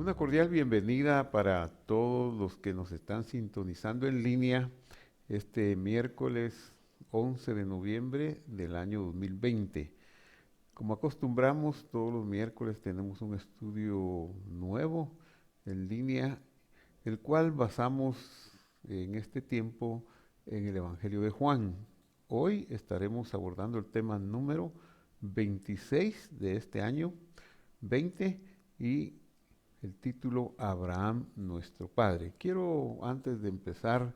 Una cordial bienvenida para todos los que nos están sintonizando en línea este miércoles 11 de noviembre del año 2020. Como acostumbramos, todos los miércoles tenemos un estudio nuevo en línea, el cual basamos en este tiempo en el Evangelio de Juan. Hoy estaremos abordando el tema número 26 de este año 20 y el título Abraham, nuestro Padre. Quiero, antes de empezar,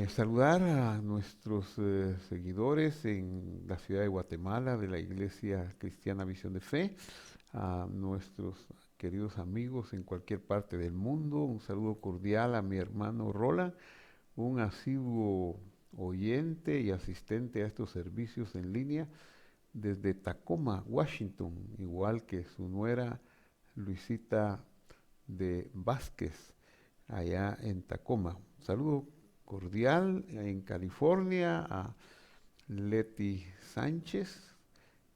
saludar a nuestros seguidores en la ciudad de Guatemala, de la Iglesia Cristiana Visión de Fe, a nuestros queridos amigos en cualquier parte del mundo. Un saludo cordial a mi hermano Roland, un asiduo oyente y asistente a estos servicios en línea desde Tacoma, Washington, igual que su nuera Luisita de Vázquez, allá en Tacoma. Saludo cordial en California a Leti Sánchez.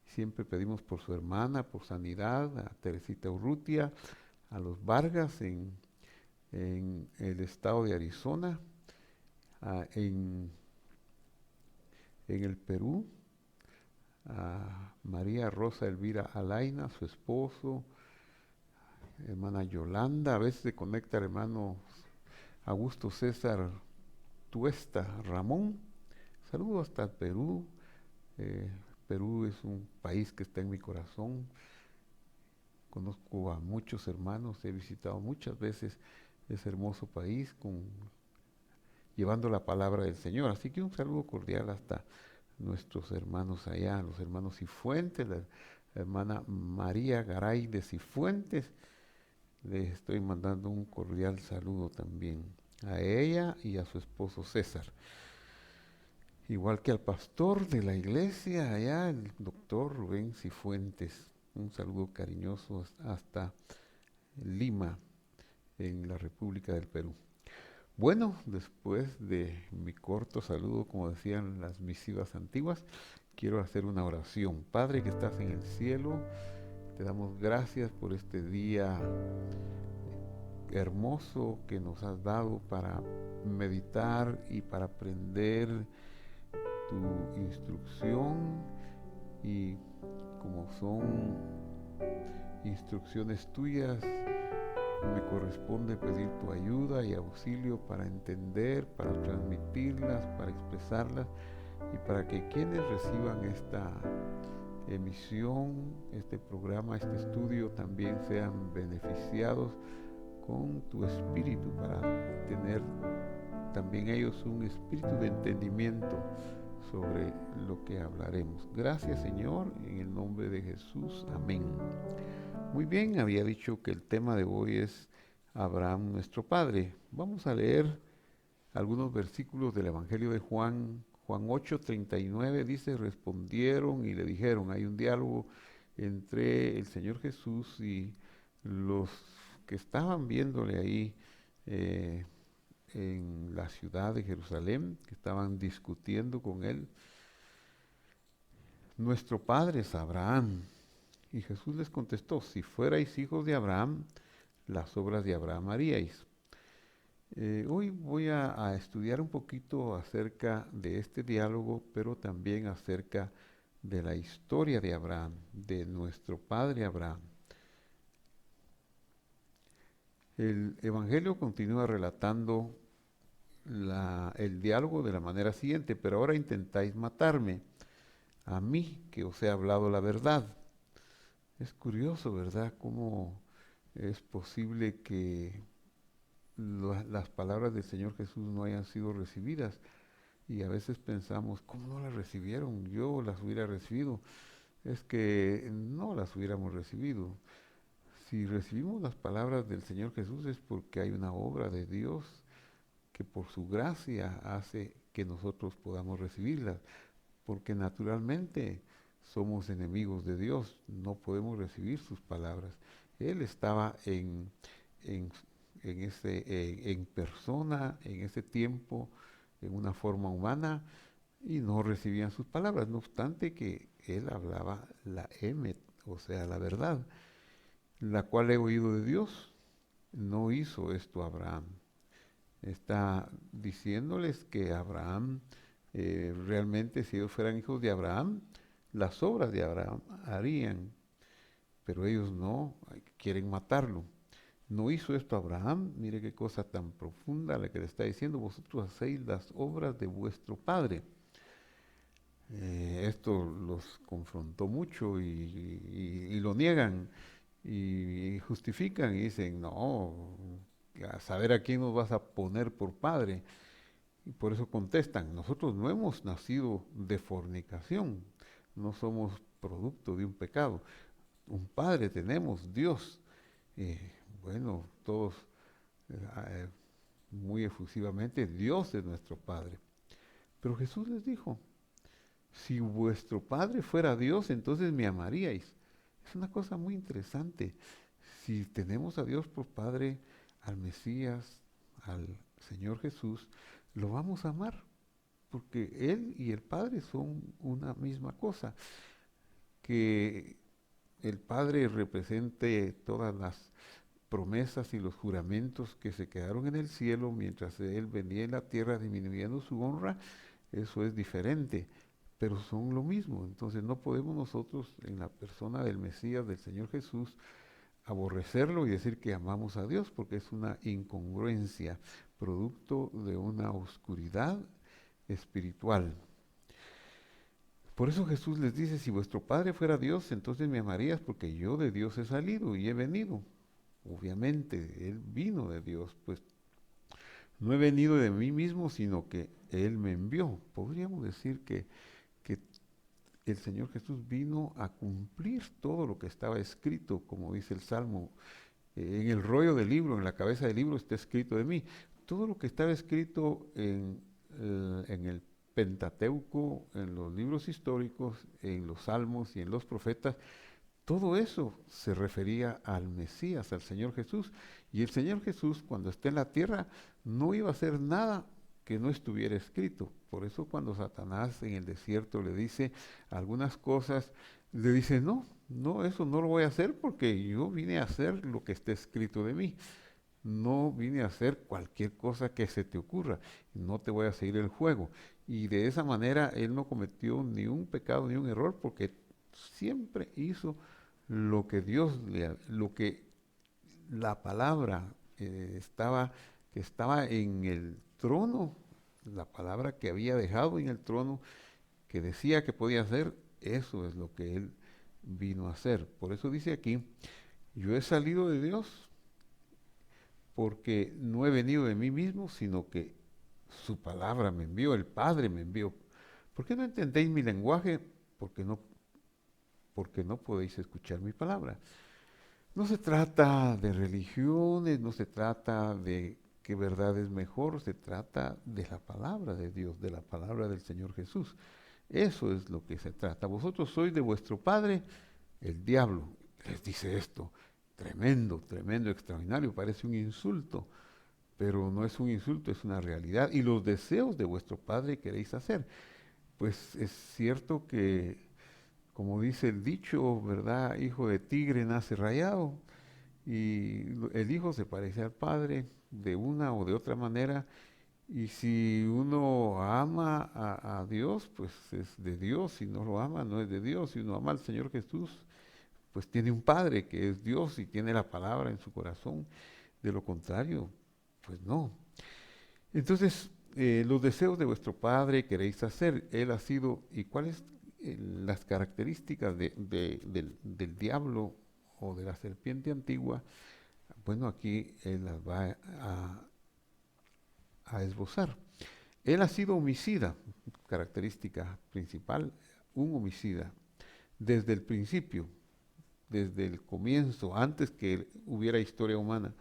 Siempre pedimos por su hermana, por sanidad, a Teresita Urrutia, a los Vargas en el estado de Arizona, en el Perú, a María Rosa Elvira Alaina, su esposo, hermana Yolanda, a veces se conecta el hermano Augusto César Tuesta Ramón. Saludos hasta el Perú. Eh, Perú es un país que está en mi corazón. Conozco a muchos hermanos, he visitado muchas veces ese hermoso país llevando la palabra del Señor. Así que un saludo cordial hasta nuestros hermanos allá, los hermanos Cifuentes, la hermana María Garay de Cifuentes. Les estoy mandando un cordial saludo también a ella y a su esposo César. Igual que al pastor de la iglesia allá, el doctor Rubén Cifuentes. Un saludo cariñoso hasta Lima, en la República del Perú. Bueno, después de mi corto saludo, como decían las misivas antiguas, quiero hacer una oración. Padre que estás en el cielo, te damos gracias por este día hermoso que nos has dado para meditar y para aprender tu instrucción, y como son instrucciones tuyas, me corresponde pedir tu ayuda y auxilio para entender, para transmitirlas, para expresarlas y para que quienes reciban esta emisión, este programa, este estudio, también sean beneficiados con tu espíritu para tener también ellos un espíritu de entendimiento sobre lo que hablaremos. Gracias, Señor, en el nombre de Jesús. Amén. Muy bien, había dicho que el tema de hoy es Abraham, nuestro Padre. Vamos a leer algunos versículos del Evangelio de Juan. Juan 8:39 dice: respondieron y le dijeron. Hay un diálogo entre el Señor Jesús y los que estaban viéndole ahí en la ciudad de Jerusalén, que estaban discutiendo con él. Nuestro padre es Abraham. Y Jesús les contestó: si fuerais hijos de Abraham, las obras de Abraham haríais. Hoy voy a estudiar un poquito acerca de este diálogo, pero también acerca de la historia de Abraham, de nuestro padre Abraham. El Evangelio continúa relatando el diálogo de la manera siguiente: pero ahora intentáis matarme, a mí que os he hablado la verdad. Es curioso, ¿verdad?, cómo es posible que las palabras del Señor Jesús no hayan sido recibidas. Y a veces pensamos: ¿cómo no las recibieron? Yo las hubiera recibido. Es que no las hubiéramos recibido. Si recibimos las palabras del Señor Jesús es porque hay una obra de Dios que por su gracia hace que nosotros podamos recibirlas, porque naturalmente somos enemigos de Dios, no podemos recibir sus palabras. Él estaba en, en persona, en ese tiempo, en una forma humana, y no recibían sus palabras, no obstante que él hablaba la emet, o sea, la verdad. la cual he oído de Dios. No hizo esto Abraham. Está diciéndoles que Abraham, realmente si ellos fueran hijos de Abraham, las obras de Abraham harían, pero ellos no, quieren matarlo. No hizo esto Abraham, mire qué cosa tan profunda la que le está diciendo, vosotros hacéis las obras de vuestro padre. Esto los confrontó mucho y lo niegan y justifican y dicen, no, a saber a quién nos vas a poner por padre. Y por eso contestan, nosotros no hemos nacido de fornicación, no somos producto de un pecado. Un padre tenemos, Dios. Eh, bueno, todos eh, muy efusivamente, Dios es nuestro Padre. Pero Jesús les dijo, si vuestro Padre fuera Dios, entonces me amaríais. Es una cosa muy interesante. Si tenemos a Dios por Padre, al Mesías, al Señor Jesús, lo vamos a amar, porque Él y el Padre son una misma cosa. Que el Padre represente todas las promesas y los juramentos que se quedaron en el cielo mientras Él venía en la tierra disminuyendo su honra, eso es diferente, pero son lo mismo. Entonces no podemos nosotros en la persona del Mesías, del Señor Jesús, aborrecerlo y decir que amamos a Dios, porque es una incongruencia, producto de una oscuridad espiritual. Por eso Jesús les dice, si vuestro Padre fuera Dios, entonces me amarías, porque yo de Dios he salido y he venido. Obviamente, Él vino de Dios, pues no he venido de mí mismo, sino que Él me envió. Podríamos decir que el Señor Jesús vino a cumplir todo lo que estaba escrito, como dice el Salmo. En el rollo del libro, en la cabeza del libro está escrito de mí. Todo lo que estaba escrito en el Pentateuco, en los libros históricos, en los Salmos y en los profetas, todo eso se refería al Mesías, al Señor Jesús. Y el Señor Jesús, cuando esté en la tierra, no iba a hacer nada que no estuviera escrito. Por eso cuando Satanás en el desierto le dice algunas cosas, le dice, no, no, eso no lo voy a hacer porque yo vine a hacer lo que está escrito de mí. No vine a hacer cualquier cosa que se te ocurra. No te voy a seguir el juego. Y de esa manera él no cometió ni un pecado ni un error porque siempre hizo lo que lo que la palabra que estaba en el trono, la palabra que había dejado en el trono, que decía que podía hacer, eso es lo que él vino a hacer. Por eso dice aquí, yo he salido de Dios porque no he venido de mí mismo, sino que su palabra me envió, el Padre me envió. ¿Por qué no entendéis mi lenguaje? Porque no, porque no podéis escuchar mi palabra. No se trata de religiones, no se trata de qué verdad es mejor, se trata de la palabra de Dios, de la palabra del Señor Jesús. Eso es lo que se trata. Vosotros sois de vuestro padre, el diablo. Les dice esto. Tremendo, tremendo, extraordinario. Parece un insulto, pero no es un insulto, es una realidad. Y los deseos de vuestro padre queréis hacer. Pues es cierto que, como dice el dicho, ¿verdad? Hijo de tigre nace rayado. Y el hijo se parece al padre de una o de otra manera. Y si uno ama a Dios, pues es de Dios. Si no lo ama, no es de Dios. Si uno ama al Señor Jesús, pues tiene un Padre que es Dios y tiene la palabra en su corazón. De lo contrario, pues no. Entonces, los deseos de vuestro Padre queréis hacer. Él ha sido, ¿y cuáles las características del diablo o de la serpiente antigua? Bueno, aquí él las va a esbozar. Él ha sido homicida, característica principal, un homicida, desde el principio, desde el comienzo, antes que hubiera historia humana,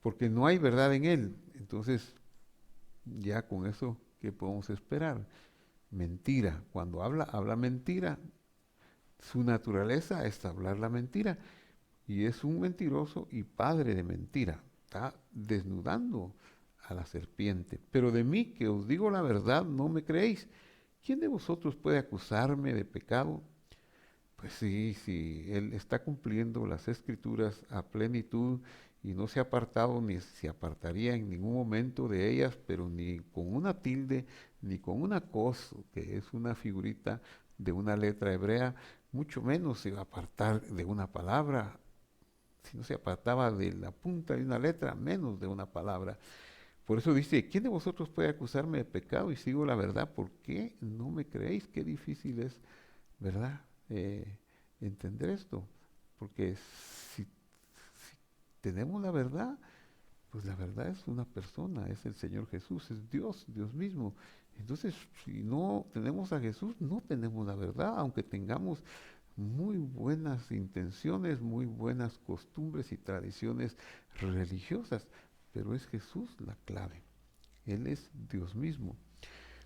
porque no hay verdad en él. Entonces, ya con eso, ¿qué podemos esperar? Mentira. Cuando habla mentira. Su naturaleza es hablar la mentira. Y es un mentiroso y padre de mentira. Está desnudando a la serpiente. Pero de mí, que os digo la verdad, no me creéis. ¿Quién de vosotros puede acusarme de pecado? Pues sí, sí, Él está cumpliendo las escrituras a plenitud y no se ha apartado ni se apartaría en ningún momento de ellas, pero ni con una tilde, ni con una cos, que es una figurita de una letra hebrea, mucho menos se va a apartar de una palabra. Si no se apartaba de la punta de una letra, menos de una palabra. Por eso dice, ¿quién de vosotros puede acusarme de pecado y sigo la verdad? ¿Por qué no me creéis? Qué difícil es, ¿verdad? Entender esto. Porque si tenemos la verdad, pues la verdad es una persona, es el Señor Jesús, es Dios, Dios mismo. Entonces, si no tenemos a Jesús, no tenemos la verdad, aunque tengamos muy buenas intenciones, muy buenas costumbres y tradiciones religiosas, pero es Jesús la clave. Él es Dios mismo.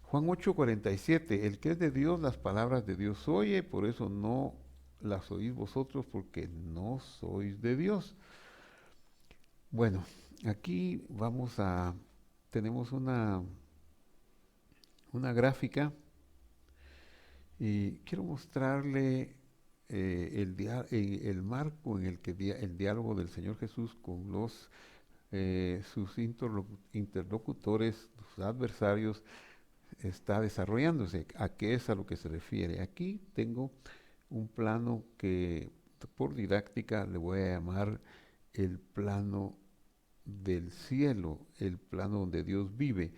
Juan 8:47, el que es de Dios, las palabras de Dios oye, por eso no las oís vosotros, porque no sois de Dios. Bueno, aquí tenemos una gráfica y quiero mostrarle el marco en el que el diálogo del Señor Jesús con sus interlocutores, sus adversarios, está desarrollándose. ¿A qué es a lo que se refiere? Aquí tengo un plano que por didáctica le voy a llamar el plano del cielo, el plano donde Dios vive.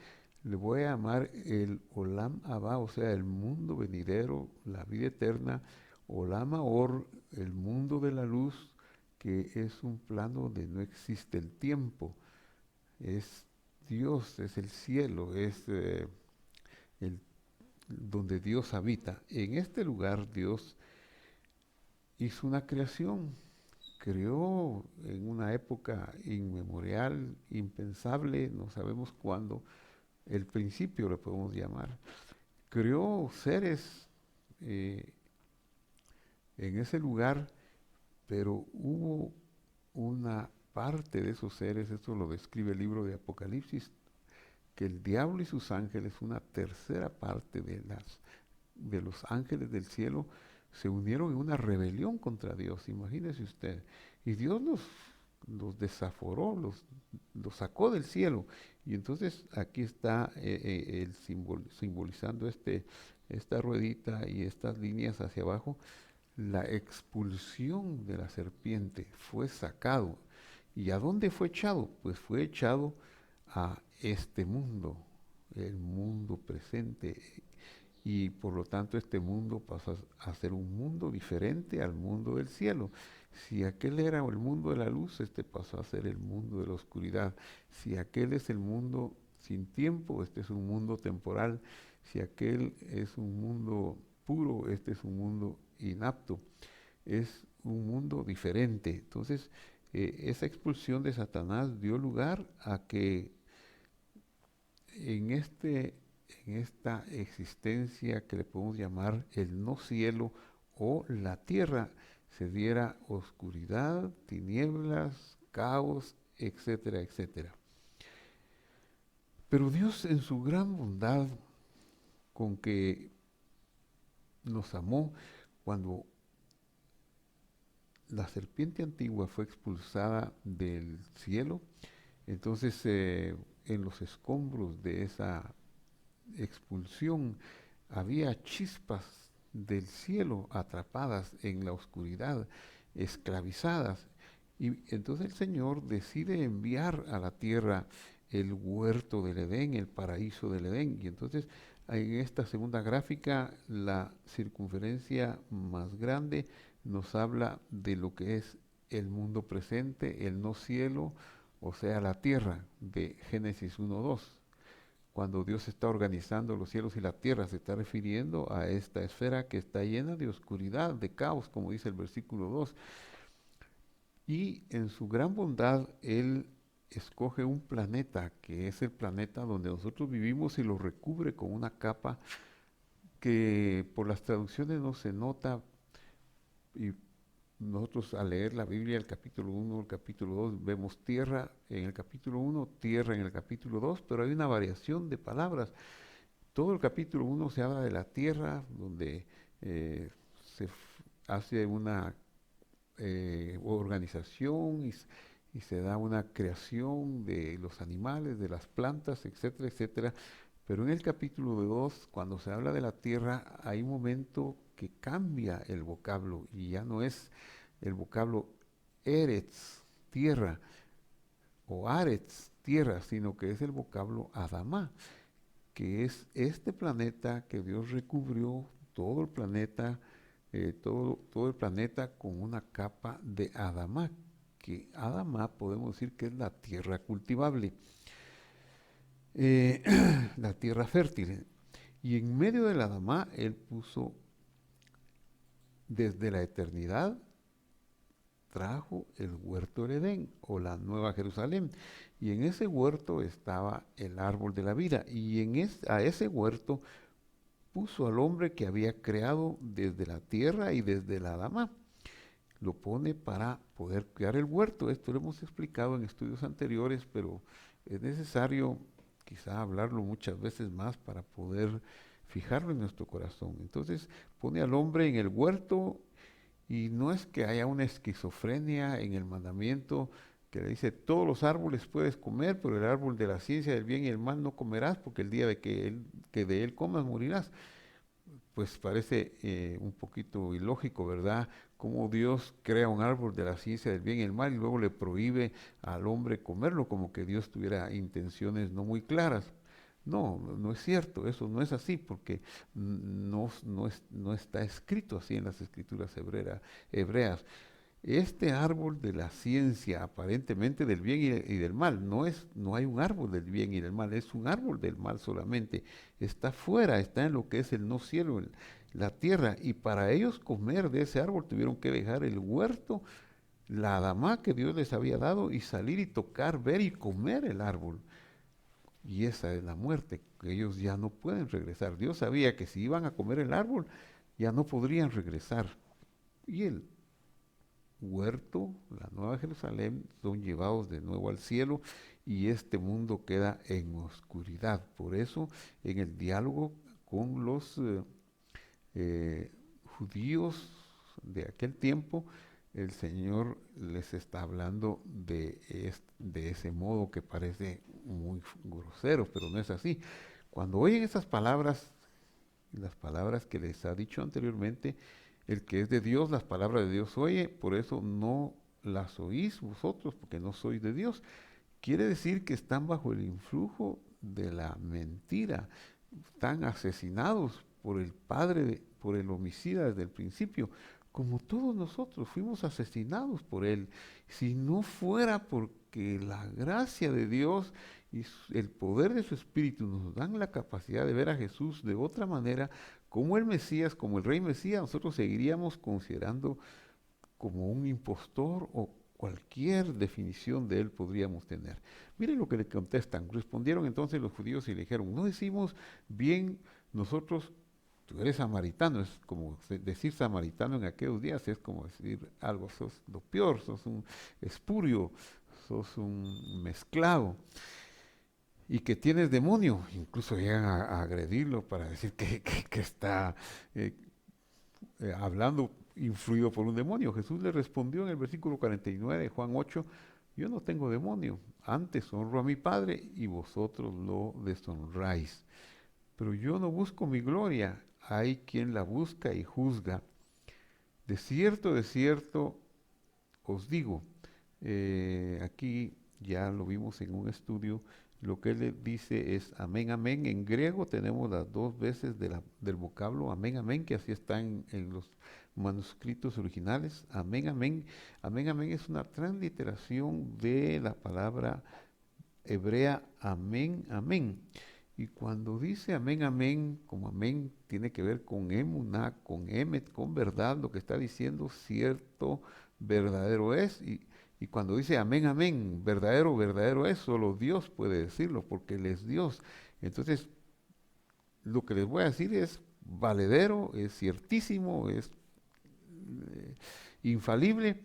Le voy a llamar el Olam Abba, o sea, el mundo venidero, la vida eterna, Olam Ahor, el mundo de la luz, que es un plano donde no existe el tiempo. Es Dios, es el cielo, es el, donde Dios habita. En este lugar Dios hizo una creación, creó en una época inmemorial, impensable, no sabemos cuándo, el principio le podemos llamar. Creó seres eh, en ese lugar, pero hubo una parte de esos seres, esto lo describe el libro de Apocalipsis, que el diablo y sus ángeles, una tercera parte de los ángeles del cielo, se unieron en una rebelión contra Dios, imagínese usted. Y Dios los desaforó, los sacó del cielo. Y entonces aquí está simbolizando esta ruedita y estas líneas hacia abajo, la expulsión de la serpiente, fue sacado. ¿Y a dónde fue echado? Pues fue echado a este mundo, el mundo presente, y por lo tanto este mundo pasó a ser un mundo diferente al mundo del cielo. Si aquel era el mundo de la luz, este pasó a ser el mundo de la oscuridad. Si aquel es el mundo sin tiempo, este es un mundo temporal. Si aquel es un mundo puro, este es un mundo inapto. Es un mundo diferente. Entonces, esa expulsión de Satanás dio lugar a que en en esta existencia que le podemos llamar el no cielo o la tierra, se diera oscuridad, tinieblas, caos, etcétera, etcétera. Pero Dios en su gran bondad con que nos amó, cuando la serpiente antigua fue expulsada del cielo, entonces en los escombros de esa expulsión había chispas del cielo atrapadas en la oscuridad, esclavizadas. Y entonces el Señor decide enviar a la tierra el huerto del Edén, el paraíso del Edén. Y entonces en esta segunda gráfica, la circunferencia más grande nos habla de lo que es el mundo presente, el no cielo, o sea, la tierra, de Génesis 1:2. Cuando Dios está organizando los cielos y la tierra, se está refiriendo a esta esfera que está llena de oscuridad, de caos, como dice el versículo 2. Y en su gran bondad, Él escoge un planeta, que es el planeta donde nosotros vivimos, y lo recubre con una capa que por las traducciones no se nota, y nosotros al leer la Biblia, el capítulo 1, el capítulo 2, vemos tierra en el capítulo 1, tierra en el capítulo 2, pero hay una variación de palabras. Todo el capítulo 1 se habla de la tierra, donde eh, se hace una organización y se da una creación de los animales, de las plantas, etcétera, etcétera. Pero en el capítulo 2, cuando se habla de la tierra, hay un momento que cambia el vocablo y ya no es el vocablo Eretz, tierra, o Aretz, tierra, sino que es el vocablo Adamá, que es este planeta que Dios recubrió, todo el planeta, todo el planeta con una capa de Adamá, que Adamá podemos decir que es la tierra cultivable, eh, la tierra fértil. Y en medio del Adamá, Él puso desde la eternidad, trajo el huerto del Edén o la Nueva Jerusalén. Y en ese huerto estaba el árbol de la vida. Y a ese huerto puso al hombre que había creado desde la tierra y desde la Adamá. Lo pone para poder cuidar el huerto. Esto lo hemos explicado en estudios anteriores, pero es necesario quizá hablarlo muchas veces más para poder fijarlo en nuestro corazón. Entonces pone al hombre en el huerto y no es que haya una esquizofrenia en el mandamiento que le dice todos los árboles puedes comer, pero el árbol de la ciencia del bien y el mal no comerás, porque el día de que de él comas morirás. Pues parece un poquito ilógico, ¿verdad? Cómo Dios crea un árbol de la ciencia del bien y el mal y luego le prohíbe al hombre comerlo, como que Dios tuviera intenciones no muy claras. No, no es cierto, eso no es así, porque no está escrito así en las escrituras hebreas. Este árbol de la ciencia, aparentemente del bien y del mal, no hay un árbol del bien y del mal, es un árbol del mal solamente. Está fuera, está en lo que es el no cielo, la tierra. Y para ellos comer de ese árbol tuvieron que dejar el huerto, la adamá que Dios les había dado, y salir y tocar, ver y comer el árbol. Y esa es la muerte, que ellos ya no pueden regresar. Dios sabía que si iban a comer el árbol, ya no podrían regresar. Y el huerto, la Nueva Jerusalén, son llevados de nuevo al cielo y este mundo queda en oscuridad. Por eso, en el diálogo con los judíos de aquel tiempo, el Señor les está hablando de ese modo que parece muy grosero, pero no es así. Cuando oyen esas palabras, las palabras que les ha dicho anteriormente, el que es de Dios, las palabras de Dios oye, por eso no las oís vosotros, porque no sois de Dios. Quiere decir que están bajo el influjo de la mentira, están asesinados por el padre, por el homicida desde el principio, como todos nosotros fuimos asesinados por él. Si no fuera porque la gracia de Dios y el poder de su Espíritu nos dan la capacidad de ver a Jesús de otra manera, como el Mesías, como el Rey Mesías, nosotros seguiríamos considerando como un impostor o cualquier definición de él podríamos tener. Miren lo que le contestan. Respondieron entonces los judíos y le dijeron, no decimos bien nosotros, tú eres samaritano. Es como decir samaritano en aquellos días, es como decir algo, sos lo peor, sos un espurio, sos un mezclado. Y que tienes demonio, incluso llegan a agredirlo para decir que está eh, hablando influido por un demonio. Jesús le respondió en el versículo 49 de Juan 8, yo no tengo demonio, antes honro a mi Padre y vosotros lo deshonráis. Pero yo no busco mi gloria, hay quien la busca y juzga. De cierto, os digo, aquí ya lo vimos en un estudio, lo que él le dice es amén, amén. En griego tenemos las dos veces del vocablo amén, amén, que así está en los manuscritos originales. Amén, amén. Amén, amén es una transliteración de la palabra hebrea amén, amén. Y cuando dice amén, amén, como amén tiene que ver con emuná, con emet, con verdad, lo que está diciendo cierto, verdadero es. Y cuando dice amén, amén, verdadero, verdadero es, solo Dios puede decirlo, porque Él es Dios. Entonces, lo que les voy a decir es valedero, es ciertísimo, es infalible,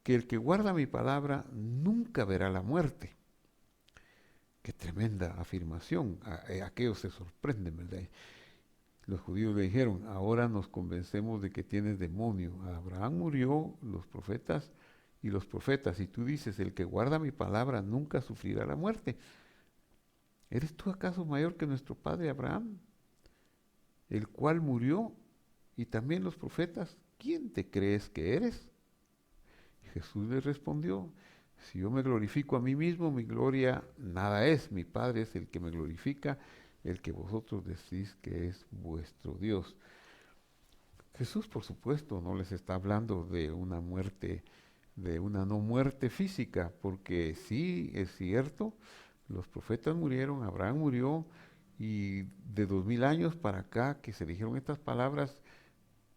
que el que guarda mi palabra nunca verá la muerte. Qué tremenda afirmación. Aquellos se sorprenden, ¿verdad? Los judíos le dijeron, ahora nos convencemos de que tienes demonio. Abraham murió, los profetas, y tú dices, el que guarda mi palabra nunca sufrirá la muerte. ¿Eres tú acaso mayor que nuestro padre Abraham, el cual murió, y también los profetas? ¿Quién te crees que eres? Jesús les respondió, si yo me glorifico a mí mismo, mi gloria nada es. Mi Padre es el que me glorifica, el que vosotros decís que es vuestro Dios. Jesús, por supuesto, no les está hablando de una muerte, de una no muerte física, porque sí es cierto, los profetas murieron, Abraham murió, y de 2000 años para acá que se dijeron estas palabras,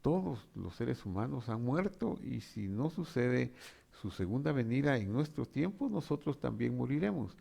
todos los seres humanos han muerto, y si no sucede su segunda venida en nuestro tiempo, nosotros también moriremos.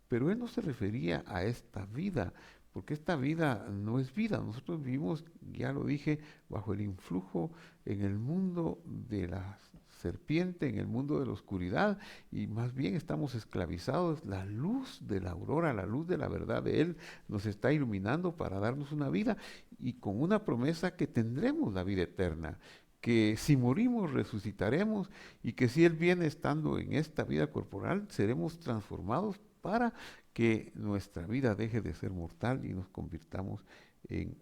Pero él no se refería a esta vida, porque esta vida no es vida. Nosotros vivimos, ya lo dije, bajo el influjo en el mundo de la serpiente, en el mundo de la oscuridad, y más bien estamos esclavizados. La luz de la aurora, la luz de la verdad de Él nos está iluminando para darnos una vida, y con una promesa que tendremos la vida eterna, que si morimos resucitaremos, y que si Él viene estando en esta vida corporal, seremos transformados para que nuestra vida deje de ser mortal y nos convirtamos en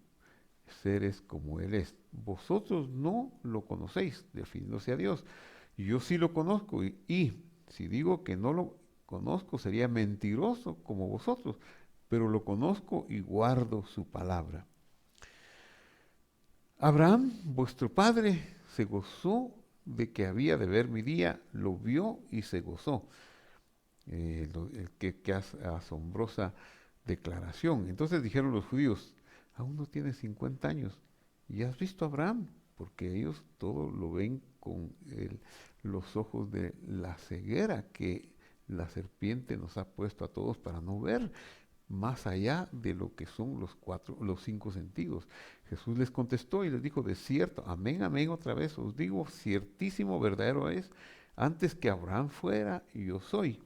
seres como Él es. Vosotros no lo conocéis, refiriéndose a Dios. Yo sí lo conozco, y si digo que no lo conozco sería mentiroso como vosotros, pero lo conozco y guardo su palabra. Abraham, vuestro padre, se gozó de que había de ver mi día, lo vio y se gozó. Qué asombrosa declaración. Entonces dijeron los judíos, aún no tienes 50 años y has visto a Abraham, porque ellos todo lo ven con los ojos de la ceguera que la serpiente nos ha puesto a todos para no ver más allá de lo que son los cinco sentidos. Jesús les contestó y les dijo, de cierto, amén, amén, otra vez os digo, ciertísimo, verdadero es, antes que Abraham fuera, yo soy.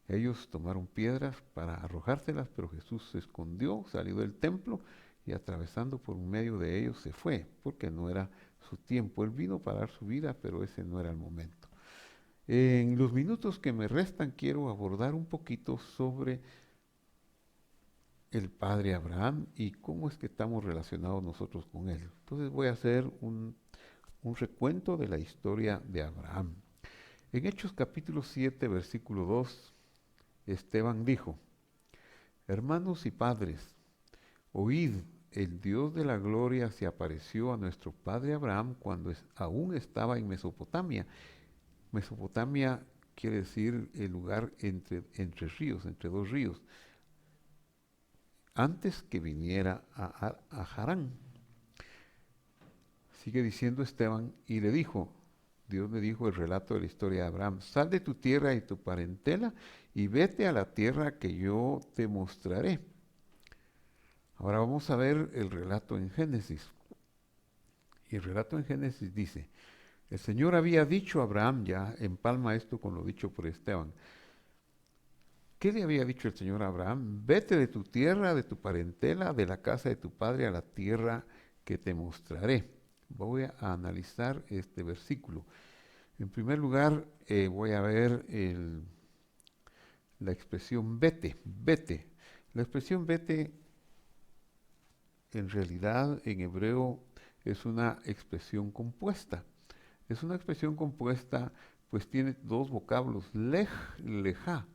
Ellos tomaron piedras para arrojárselas, pero Jesús se escondió, salió del templo y atravesando por un medio de ellos se fue, porque no era su tiempo. Él vino para dar su vida, pero ese no era el momento. En los minutos que me restan quiero abordar un poquito sobre el padre Abraham y cómo es que estamos relacionados nosotros con él. Entonces voy a hacer un recuento de la historia de Abraham. En Hechos capítulo 7, versículo 2, Esteban dijo, hermanos y padres, oíd, el Dios de la gloria se apareció a nuestro padre Abraham cuando aún estaba en Mesopotamia. Mesopotamia quiere decir el lugar entre ríos, entre dos ríos, antes que viniera a Harán. Sigue diciendo Esteban, y le dijo, Dios le dijo el relato de la historia de Abraham, sal de tu tierra y tu parentela y vete a la tierra que yo te mostraré. Ahora vamos a ver el relato en Génesis. Y el relato en Génesis dice, el Señor había dicho a Abraham, ya empalma esto con lo dicho por Esteban. ¿Qué le había dicho el Señor a Abraham? Vete de tu tierra, de tu parentela, de la casa de tu padre a la tierra que te mostraré. Voy a analizar este versículo. En primer lugar, voy a ver la expresión vete, vete. La expresión vete en realidad en hebreo es una expresión compuesta. Es una expresión compuesta, pues tiene dos vocablos, lej, lejá,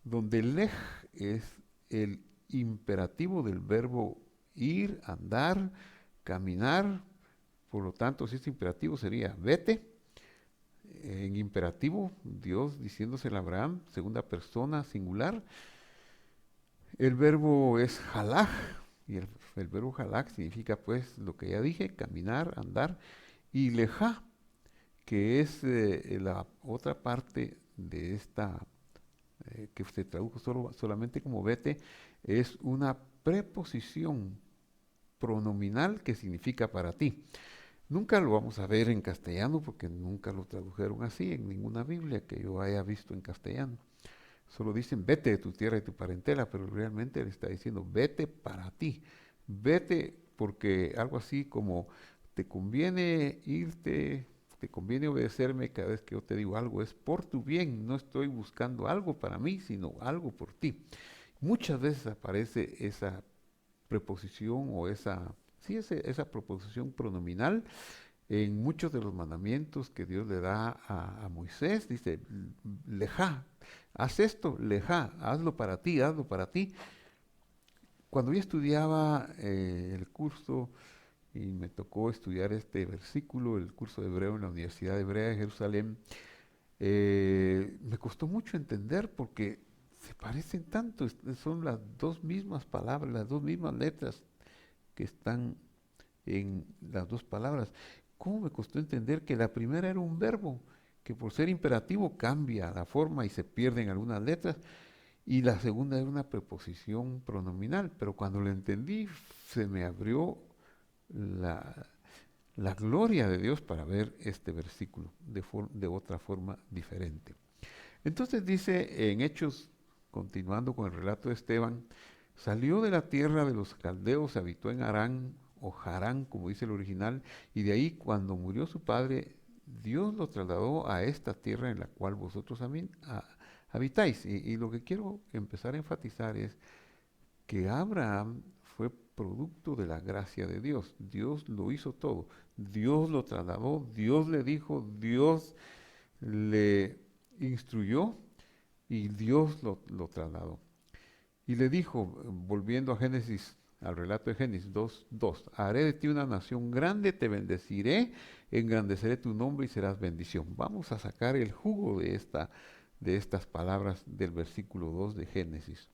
donde lej es el imperativo del verbo ir, andar, caminar. Por lo tanto, si es imperativo sería vete. En imperativo, Dios diciéndoselo a Abraham, segunda persona singular. El verbo es halaj, y el verbo halaj significa pues lo que ya dije, caminar, andar, y lejá, que es la otra parte de esta, que se tradujo solamente como vete, es una preposición pronominal que significa para ti. Nunca lo vamos a ver en castellano porque nunca lo tradujeron así en ninguna Biblia que yo haya visto en castellano. Solo dicen vete de tu tierra y tu parentela, pero realmente le está diciendo vete para ti. Vete porque algo así como te conviene irte, te conviene obedecerme cada vez que yo te digo algo, es por tu bien, no estoy buscando algo para mí, sino algo por ti. Muchas veces aparece esa preposición o esa proposición pronominal en muchos de los mandamientos que Dios le da a Moisés. Dice, lejá, haz esto, lejá, hazlo para ti, hazlo para ti. Cuando yo estudiaba el curso y me tocó estudiar este versículo, el curso de hebreo en la Universidad Hebrea de Jerusalén, me costó mucho entender porque se parecen tanto, son las dos mismas palabras, las dos mismas letras que están en las dos palabras. ¿Cómo me costó entender que la primera era un verbo, que por ser imperativo cambia la forma y se pierden algunas letras, y la segunda era una preposición pronominal? Pero cuando lo entendí, se me abrió la, la gloria de Dios para ver este versículo de otra forma diferente. Entonces dice en Hechos, continuando con el relato de Esteban, salió de la tierra de los caldeos, habitó en Harán, o Harán, como dice el original, y de ahí cuando murió su padre, Dios lo trasladó a esta tierra en la cual vosotros habitáis. Y lo que quiero empezar a enfatizar es que Abraham fue producto de la gracia de Dios. Dios lo hizo todo. Dios lo trasladó, Dios le dijo, Dios le instruyó y Dios lo trasladó. Y le dijo, volviendo a Génesis, al relato de Génesis 2:2, haré de ti una nación grande, te bendeciré, engrandeceré tu nombre y serás bendición. Vamos a sacar el jugo de estas palabras del versículo 2 de Génesis.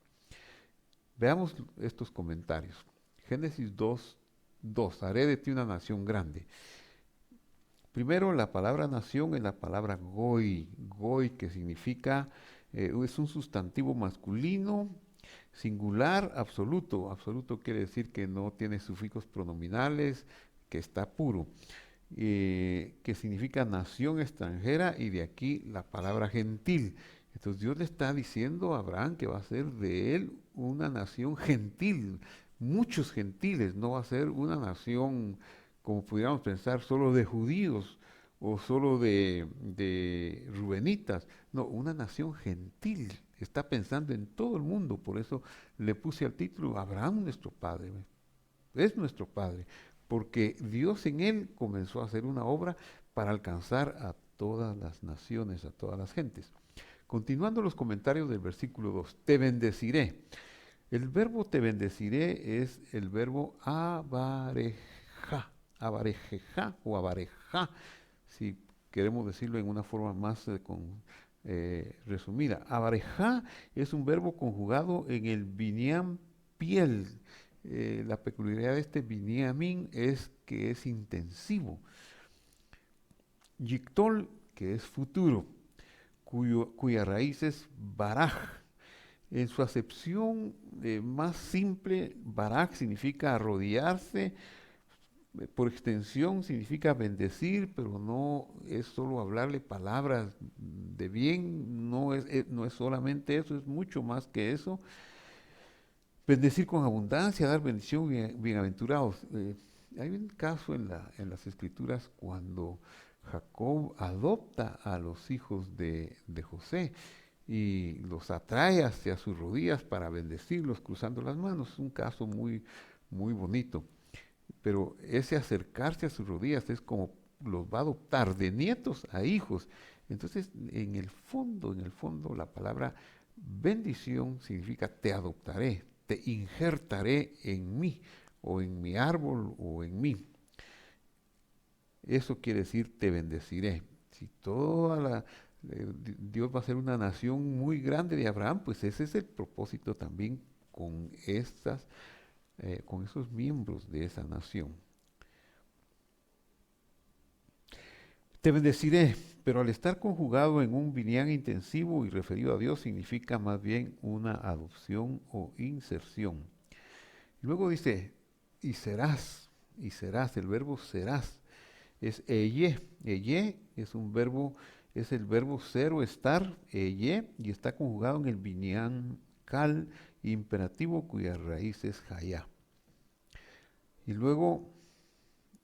Veamos estos comentarios. Génesis 2:2, haré de ti una nación grande. Primero, la palabra nación es la palabra goy, goy que significa, es un sustantivo masculino, singular, absoluto. Absoluto quiere decir que no tiene sufijos pronominales, que está puro, que significa nación extranjera, y de aquí la palabra gentil. Entonces Dios le está diciendo a Abraham que va a ser de él una nación gentil, muchos gentiles, no va a ser una nación, como pudiéramos pensar, solo de judíos o solo de rubenitas, no, una nación gentil. Está pensando en todo el mundo, por eso le puse al título Abraham nuestro padre, es nuestro padre, porque Dios en él comenzó a hacer una obra para alcanzar a todas las naciones, a todas las gentes. Continuando los comentarios del versículo 2, te bendeciré. El verbo te bendeciré es el verbo avareja, avarejeja o avareja, si queremos decirlo en una forma más resumida. Avareja es un verbo conjugado en el binyan piel. La peculiaridad de este binyamin es que es intensivo. Yictol, que es futuro, cuya raíz es baraj. En su acepción más simple, baraj significa arrodillarse, por extensión significa bendecir, pero no es solo hablarle palabras de bien, no es solamente eso, es mucho más que eso. Bendecir con abundancia, dar bendición, bienaventurados. Hay un caso en las escrituras cuando Jacob adopta a los hijos de José y los atrae hacia sus rodillas para bendecirlos cruzando las manos. Es un caso muy, muy bonito. Pero ese acercarse a sus rodillas es como los va a adoptar de nietos a hijos. Entonces, en el fondo, la palabra bendición significa te adoptaré, te injertaré en mí, o en mi árbol, o en mí. Eso quiere decir te bendeciré. Si Dios va a ser una nación muy grande de Abraham, pues ese es el propósito también con esos miembros de esa nación. Te bendeciré, pero al estar conjugado en un binyan intensivo y referido a Dios, significa más bien una adopción o inserción. Y luego dice, y serás, el verbo serás, es eye. Eye es es el verbo ser o estar, eye, y está conjugado en el binyan kal imperativo cuya raíz es hayá. Y luego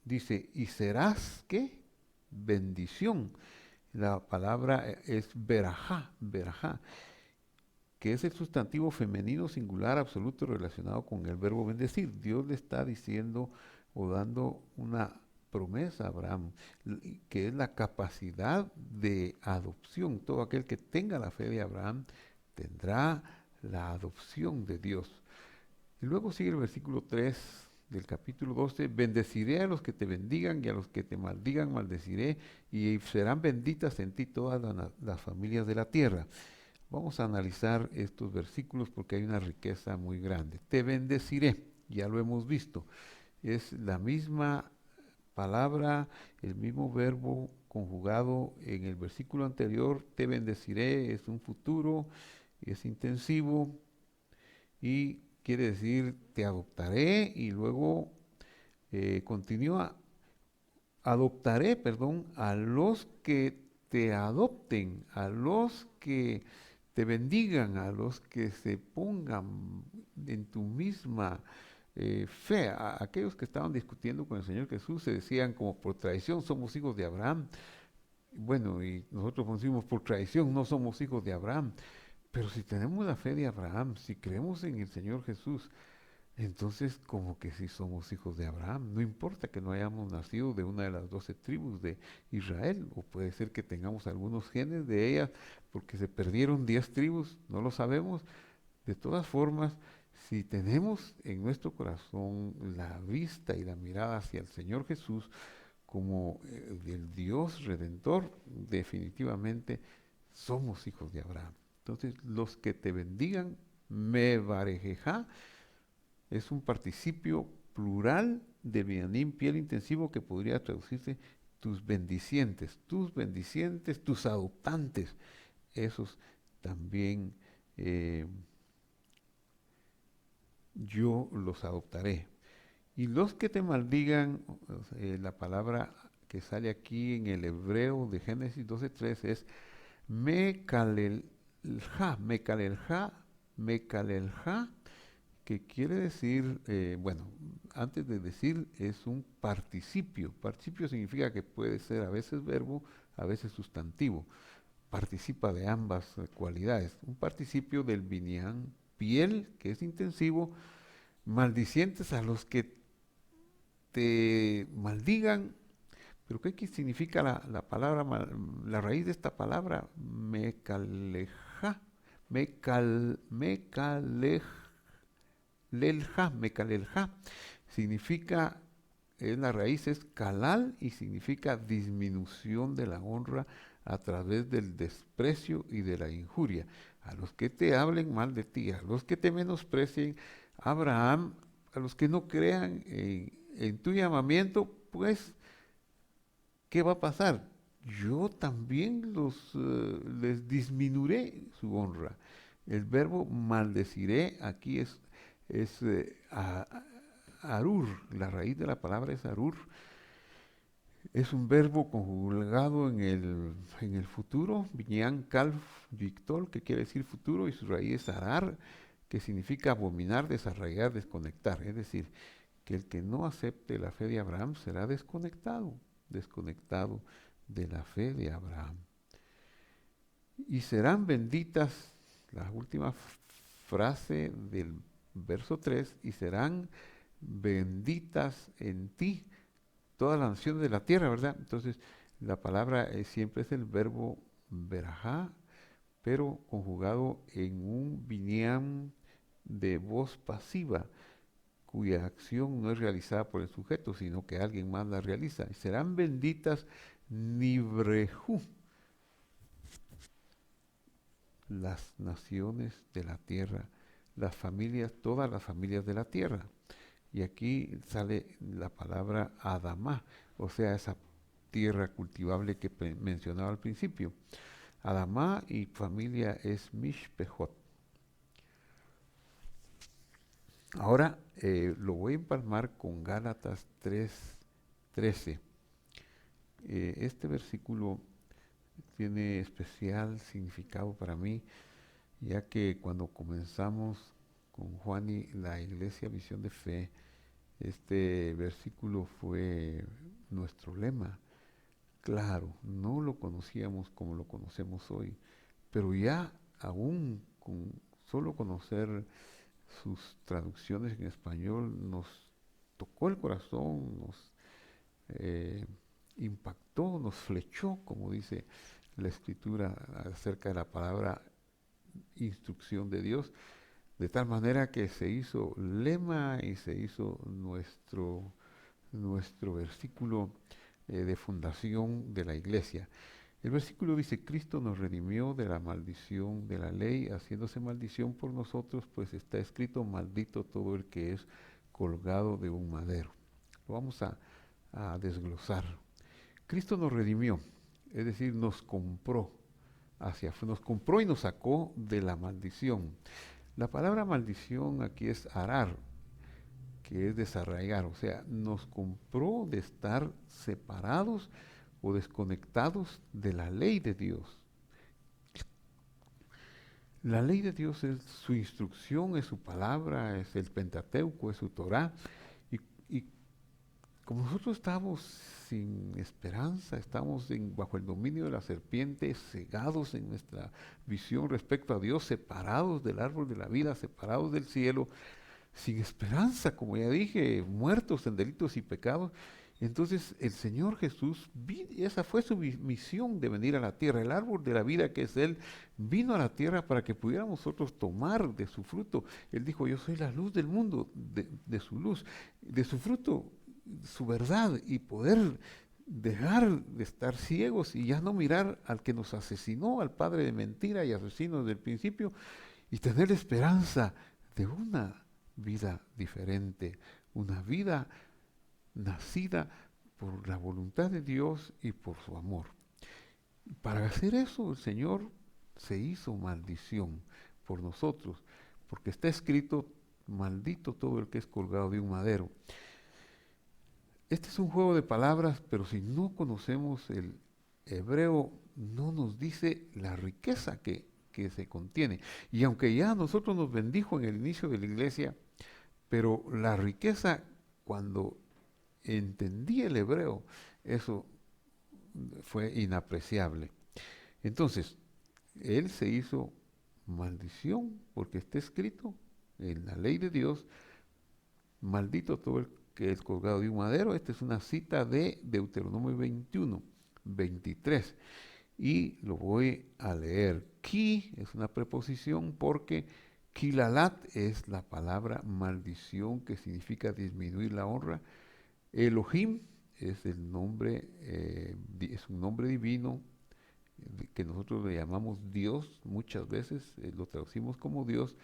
dice, y serás, ¿qué? Bendición. La palabra es verajá, verajá, que es el sustantivo femenino singular absoluto relacionado con el verbo bendecir. Dios le está diciendo o dando una promesa a Abraham, que es la capacidad de adopción. Todo aquel que tenga la fe de Abraham tendrá la adopción de Dios. Y luego sigue el versículo 3 del capítulo 12, bendeciré a los que te bendigan y a los que te maldigan maldeciré, y serán benditas en ti todas las familias de la tierra. Vamos a analizar estos versículos porque hay una riqueza muy grande. Te bendeciré, ya lo hemos visto. Es la misma palabra, el mismo verbo conjugado en el versículo anterior. Te bendeciré, es un futuro, es intensivo y quiere decir te adoptaré y luego continúa, adoptaré, perdón, a los que te adopten, a los que te bendigan, a los que se pongan en tu misma fe. A aquellos que estaban discutiendo con el Señor Jesús se decían como por tradición somos hijos de Abraham. Bueno, y nosotros decimos por tradición no somos hijos de Abraham. Pero si tenemos la fe de Abraham, si creemos en el Señor Jesús, entonces como que si somos hijos de Abraham. No importa que no hayamos nacido de una de las 12 tribus de Israel, o puede ser que tengamos algunos genes de ellas, porque se perdieron 10 tribus, no lo sabemos. De todas formas, si tenemos en nuestro corazón la vista y la mirada hacia el Señor Jesús como el Dios redentor, definitivamente somos hijos de Abraham. Entonces, los que te bendigan, me barejeja, es un participio plural de bianim, piel intensivo, que podría traducirse tus bendicientes, tus adoptantes, esos también yo los adoptaré. Y los que te maldigan, la palabra que sale aquí en el hebreo de Génesis 12:3 es mekalelja, mekalelja, mekalelja, que quiere decir, bueno, antes de decir es un participio. Participio significa que puede ser a veces verbo, a veces sustantivo. Participa de ambas cualidades. Un participio del binyan, piel, que es intensivo, maldicientes a los que te maldigan. Pero ¿qué significa la palabra, la raíz de esta palabra? Mecaleja, mekalelja, significa, la raíz es calal y significa disminución de la honra a través del desprecio y de la injuria. A los que te hablen mal de ti, a los que te menosprecien, Abraham, a los que no crean en tu llamamiento, pues, ¿qué va a pasar? Yo también les disminuiré su honra. El verbo maldeciré aquí es arur, la raíz de la palabra es arur. Es un verbo conjugado en el futuro, binyan kalf yictol, que quiere decir futuro, y su raíz es arar, que significa abominar, desarraigar, desconectar. Es decir, que el que no acepte la fe de Abraham será desconectado de la fe de Abraham. Y serán benditas, la última frase del verso 3, y serán benditas en ti todas las naciones de la tierra, ¿verdad? Entonces, la palabra siempre es el verbo verajá, pero conjugado en un binyan de voz pasiva, cuya acción no es realizada por el sujeto, sino que alguien más la realiza. Y serán benditas nibrejú, las naciones de la tierra, las familias, todas las familias de la tierra. Y aquí sale la palabra Adamá, o sea, esa tierra cultivable que mencionaba al principio. Adamá y familia es Mishpejot. Ahora lo voy a empalmar con Gálatas 3:13. Este versículo tiene especial significado para mí, ya que cuando comenzamos con Juan y la iglesia Visión de Fe, Este versículo fue nuestro lema. Claro, no lo conocíamos como lo conocemos hoy, pero ya aún con solo conocer sus traducciones en español nos tocó el corazón, nos eh, impactó, nos flechó, como dice la escritura acerca de la palabra instrucción de Dios, de tal manera que se hizo lema y se hizo nuestro versículo de fundación de la iglesia. El versículo dice, Cristo nos redimió de la maldición de la ley, haciéndose maldición por nosotros, pues está escrito, maldito todo el que es colgado de un madero. Lo vamos a desglosar. Cristo nos redimió, es decir, nos compró y nos sacó de la maldición. La palabra maldición aquí es arar, que es desarraigar, o sea, nos compró de estar separados o desconectados de la ley de Dios. La ley de Dios es su instrucción, es su palabra, es el Pentateuco, es su Torá. Y como nosotros estamos sin esperanza, estamos bajo el dominio de la serpiente, cegados en nuestra visión respecto a Dios, separados del árbol de la vida, separados del cielo, sin esperanza, como ya dije, muertos en delitos y pecados. Entonces el Señor Jesús, esa fue su misión de venir a la tierra. El árbol de la vida que es Él, vino a la tierra para que pudiéramos nosotros tomar de su fruto. Él dijo, yo soy la luz del mundo, de su luz, de su fruto, su verdad, y poder dejar de estar ciegos y ya no mirar al que nos asesinó, al padre de mentira y asesino desde el principio, y tener esperanza de una vida diferente, una vida nacida por la voluntad de Dios y por su amor. Para hacer eso el Señor se hizo maldición por nosotros, porque está escrito, maldito todo el que es colgado de un madero. Este es un juego de palabras, pero si no conocemos el hebreo, no nos dice la riqueza que se contiene. Y aunque ya a nosotros nos bendijo en el inicio de la iglesia, pero la riqueza, cuando entendí el hebreo, eso fue inapreciable. Entonces, él se hizo maldición porque está escrito en la ley de Dios, maldito todo el que es colgado de un madero. Esta es una cita de Deuteronomio 21, 23. Y lo voy a leer. Ki es una preposición porque kilalat es la palabra maldición, que significa disminuir la honra. Elohim es el nombre, es un nombre divino que nosotros le llamamos Dios, muchas veces lo traducimos como Dios.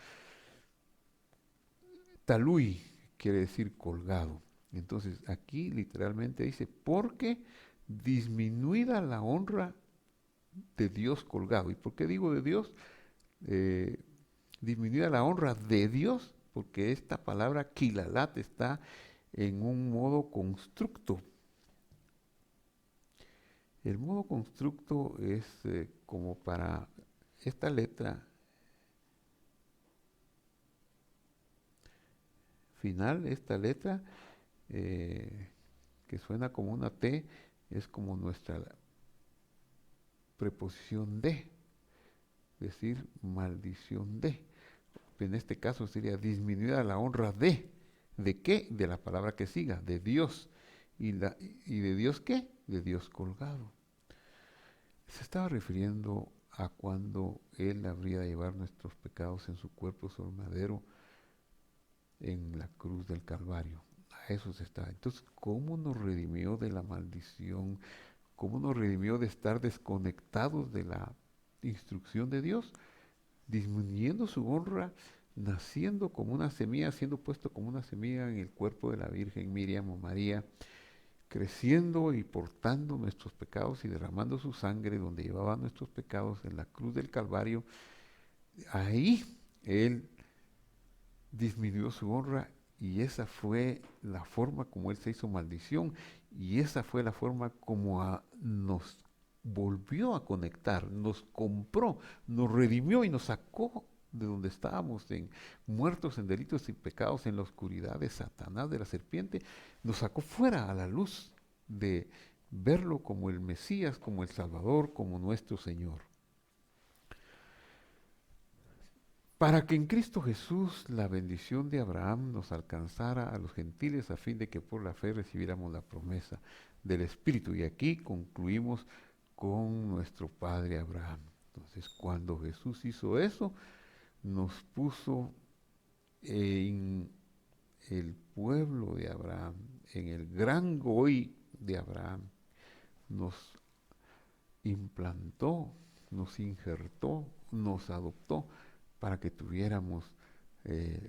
Talui quiere decir colgado. Entonces aquí literalmente dice, porque disminuida la honra de Dios colgado. ¿Y por qué digo de Dios? Eh, Disminuida la honra de Dios, porque esta palabra kilalat está en un modo constructo. El modo constructo es como para esta letra final, esta letra que suena como una T, es como nuestra preposición de, decir maldición de. En este caso sería disminuida la honra ¿de qué? De la palabra que siga, de Dios. ¿Y de Dios qué? De Dios colgado. Se estaba refiriendo a cuando Él habría de llevar nuestros pecados en su cuerpo sobre el madero en la cruz del Calvario. A eso se está. Entonces, ¿cómo nos redimió de la maldición? ¿Cómo nos redimió de estar desconectados de la instrucción de Dios? Disminuyendo su honra, naciendo como una semilla, siendo puesto como una semilla en el cuerpo de la Virgen Miriam o María, creciendo y portando nuestros pecados y derramando su sangre donde llevaba nuestros pecados en la cruz del Calvario. Ahí Él disminuyó su honra y esa fue la forma como Él se hizo maldición y esa fue la forma como nos volvió a conectar, nos compró, nos redimió y nos sacó de donde estábamos, muertos en delitos y pecados, en la oscuridad de Satanás, de la serpiente, nos sacó fuera a la luz de verlo como el Mesías, como el Salvador, como nuestro Señor. Para que en Cristo Jesús la bendición de Abraham nos alcanzara a los gentiles a fin de que por la fe recibiéramos la promesa del Espíritu. Y aquí concluimos con nuestro Padre Abraham. Entonces, cuando Jesús hizo eso, nos puso en el pueblo de Abraham, en el gran Goy de Abraham, nos implantó, nos injertó, nos adoptó para que tuviéramos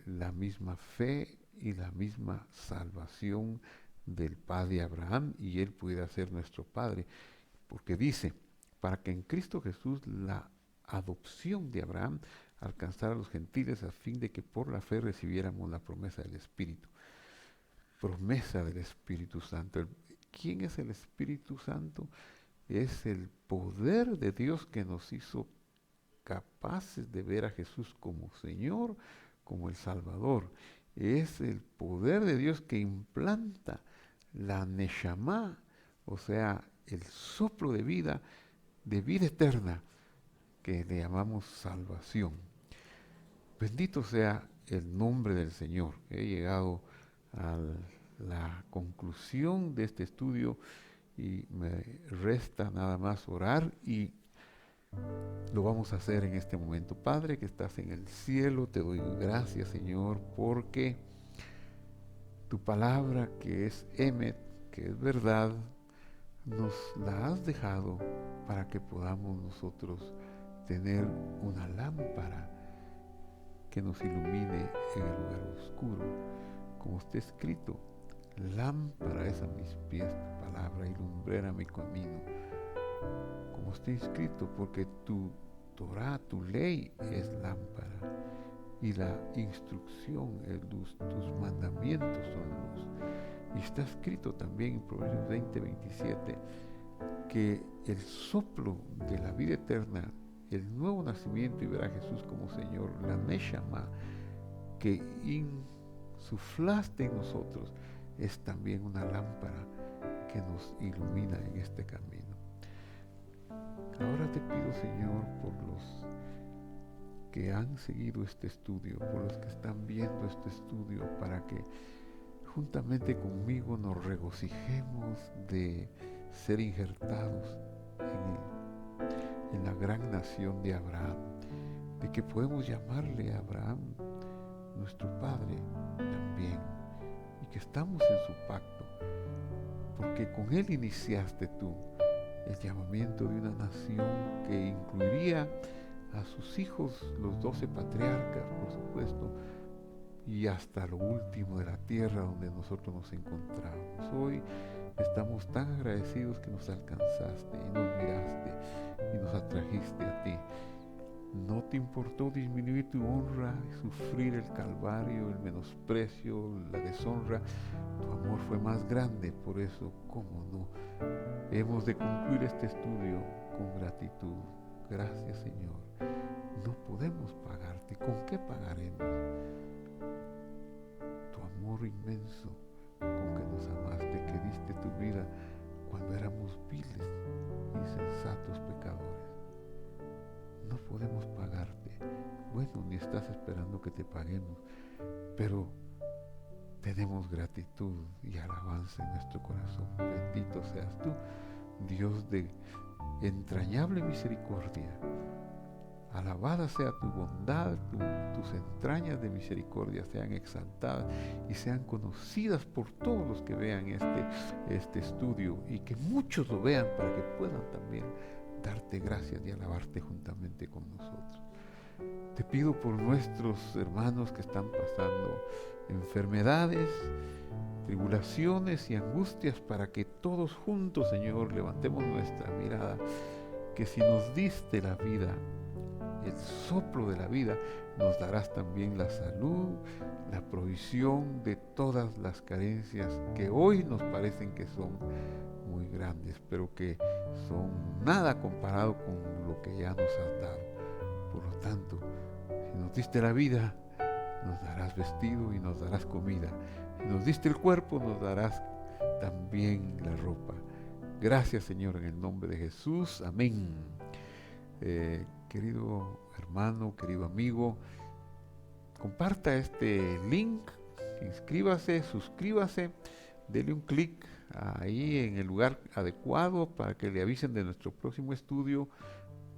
la misma fe y la misma salvación del Padre Abraham y Él pudiera ser nuestro Padre. Porque dice, para que en Cristo Jesús la adopción de Abraham alcanzara a los gentiles a fin de que por la fe recibiéramos la promesa del Espíritu. Promesa del Espíritu Santo. ¿Quién es el Espíritu Santo? Es el poder de Dios que nos hizo capaces de ver a Jesús como Señor, como el Salvador. Es el poder de Dios que implanta la Neshama, o sea, el soplo de vida eterna, que le llamamos salvación. Bendito sea el nombre del Señor. He llegado a la conclusión de este estudio y me resta nada más orar y lo vamos a hacer en este momento. Padre que estás en el cielo, te doy gracias, Señor, porque tu palabra que es Emet, que es verdad, nos la has dejado para que podamos nosotros tener una lámpara que nos ilumine en el lugar oscuro. Como está escrito, lámpara es a mis pies tu palabra y lumbrera mi camino. Como está escrito, porque tu Torah, tu ley es lámpara y la instrucción es luz, tus mandamientos son luz. Y está escrito también en Proverbios 20:27 que el soplo de la vida eterna, el nuevo nacimiento y ver a Jesús como Señor, la Neshama que insuflaste en nosotros, es también una lámpara que nos ilumina en este camino. Ahora te pido, Señor, por los que han seguido este estudio, por los que están viendo este estudio, para que juntamente conmigo nos regocijemos de ser injertados en la gran nación de Abraham, de que podemos llamarle a Abraham nuestro Padre también, y que estamos en su pacto, porque con él iniciaste tú el llamamiento de una nación que incluiría a sus hijos, los 12 patriarcas, por supuesto, y hasta lo último de la tierra donde nosotros nos encontramos. Hoy estamos tan agradecidos que nos alcanzaste y nos miraste y nos atrajiste a ti. No te importó disminuir tu honra, sufrir el calvario, el menosprecio, la deshonra. Tu amor fue más grande, por eso, ¿cómo no? Hemos de concluir este estudio con gratitud. Gracias, Señor. No podemos pagarte. ¿Con qué pagaremos? Tu amor inmenso con que nos amaste, que diste tu vida cuando éramos viles, insensatos pecadores. No podemos pagarte. Bueno, ni estás esperando que te paguemos, pero tenemos gratitud y alabanza en nuestro corazón. Bendito seas tú, Dios de entrañable misericordia. Alabada sea tu bondad, tus entrañas de misericordia sean exaltadas y sean conocidas por todos los que vean este estudio, y que muchos lo vean para que puedan también darte gracias y alabarte juntamente con nosotros. Te pido por nuestros hermanos que están pasando enfermedades, tribulaciones y angustias, para que todos juntos, Señor, levantemos nuestra mirada, que si nos diste la vida, el soplo de la vida, nos darás también la salud, la provisión de todas las carencias que hoy nos parecen que son muy grandes, pero que son nada comparado con lo que ya nos has dado. Por lo tanto, Si nos diste la vida, nos darás vestido y nos darás comida. Si nos diste el cuerpo, nos darás también la ropa. Gracias, Señor, en el nombre de Jesús. Amén. Querido hermano, querido amigo, comparta este link, inscríbase, suscríbase, dele un clic ahí en el lugar adecuado para que le avisen de nuestro próximo estudio.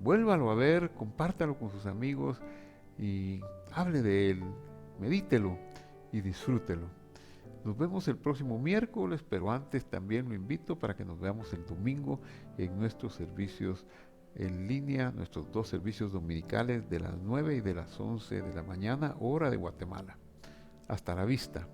Vuélvalo a ver, compártalo con sus amigos y hable de él, medítelo y disfrútelo. Nos vemos el próximo miércoles, pero antes también lo invito para que nos veamos el domingo en nuestros servicios en línea, nuestros 2 servicios dominicales de las 9 y de las 11 de la mañana, hora de Guatemala. Hasta la vista.